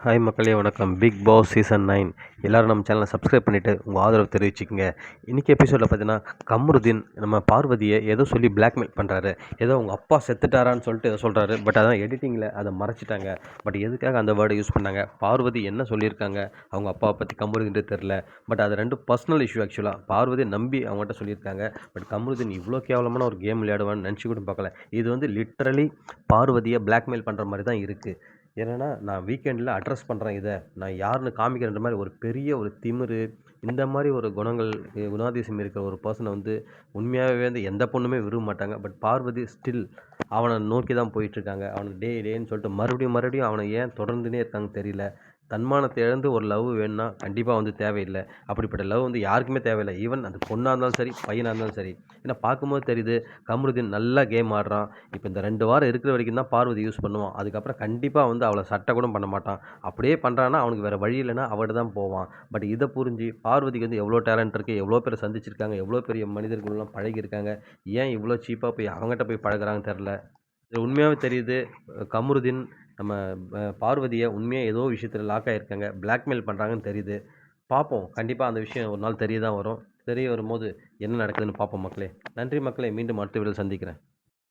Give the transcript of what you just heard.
Hi மக்களே வணக்கம். Big Boss season 9 எல்லோரும் நம்ம சேனலை சப்ஸ்கிரைப் பண்ணிவிட்டு உங்கள் ஆதரவு தெரிவிச்சுக்கங்க. இன்றைக்கி எபிசோடில் பார்த்தீங்கன்னா கமருதீன் நம்ம பார்வதியை ஏதோ சொல்லி பிளாக்மெயில் பண்ணுறாரு. ஏதோ அவங்க அப்பா செத்துட்டாரான்னு சொல்லிட்டு ஏதோ சொல்கிறாரு. பட் அதான் எடிட்டிங்கில் அதை மறைச்சிட்டாங்க. பட் எதுக்காக அந்த வேர்டை யூஸ் பண்ணாங்க, பார்வதி என்ன சொல்லியிருக்காங்க அவங்க அப்பாவை பற்றி கமருதீன்ட்டு தெரில. பட் அது ரெண்டும் பர்சனல் இஷ்யூ. ஆக்சுவலாக பார்வதி நம்பி அவங்ககிட்ட சொல்லியிருக்காங்க. பட் கமருதீன் இவ்வளோ கேவலமான ஒரு கேம் விளையாடுவான்னு நினச்சி கூட பார்க்கல. இது வந்து லிட்ரலி பார்வதியை பிளாக்மெயில் பண்ணுற மாதிரி தான் இருக்குது. ஏன்னா நான் வீக்கெண்டில் அட்ரஸ் பண்ணுறேன், இதை நான் யாருன்னு காமிக்கிறன்ற மாதிரி ஒரு பெரிய ஒரு திமிரு, இந்த மாதிரி ஒரு குணாதிசயம் இருக்கிற ஒரு பர்சனை வந்து உண்மையாகவே வந்து எந்த பொண்ணுமே விரும்ப மாட்டாங்க. பட் பார்வதி ஸ்டில் அவனை நோக்கி தான் போயிட்டுருக்காங்க. அவனுக்கு டேன்னு சொல்லிட்டு மறுபடியும் அவனை ஏன் தொடர்ந்துனே இருக்காங்கன்னு தெரியல. தன்மானத்தை இழந்து ஒரு லவ் வேணும்னா கண்டிப்பாக வந்து தேவையில்லை. அப்படிப்பட்ட லவ் வந்து யாருக்குமே தேவையில்லை. ஈவன் அந்த பொண்ணாக இருந்தாலும் சரி, பையனாக இருந்தாலும் சரி. ஏன்னா பார்க்கும்போது தெரியுது கமருதீன் நல்லா கேம் ஆடுறான். இப்போ இந்த 2 வாரம் இருக்கிற வரைக்கும் தான் பார்வதி யூஸ் பண்ணுவான். அதுக்கப்புறம் கண்டிப்பாக வந்து அவளை சட்டை கூட பண்ண மாட்டான். அப்படியே பண்ணுறான்னா அவனுக்கு வேறு வழி இல்லைன்னா அவட்ட தான் போவான். பட் இதை புரிஞ்சு பார்வதிக்கு வந்து எவ்வளோ டேலண்ட் இருக்குது, எவ்வளோ பேரை சந்திச்சிருக்காங்க, எவ்வளோ பெரிய மனிதர்கள்லாம் பழகியிருக்காங்க. ஏன் இவ்வளோ சீப்பாக போய் அவங்ககிட்ட போய் பழகுறாங்கன்னு தெரில. இது உண்மையாகவே தெரியுது. கமருதீன் நம்ம பார்வதியை உண்மையாக ஏதோ விஷயத்தில் லாக் ஆகியிருக்காங்க, பிளாக்மெயில் பண்ணுறாங்கன்னு தெரியுது. பார்ப்போம், கண்டிப்பாக அந்த விஷயம் ஒரு நாள் தெரிய தான் வரும். தெரிய வரும்போது என்ன நடக்குதுன்னு பார்ப்போம் மக்களே. நன்றி மக்களே, மீண்டும் அடுத்த வீடியோவில் சந்திக்கிறேன்.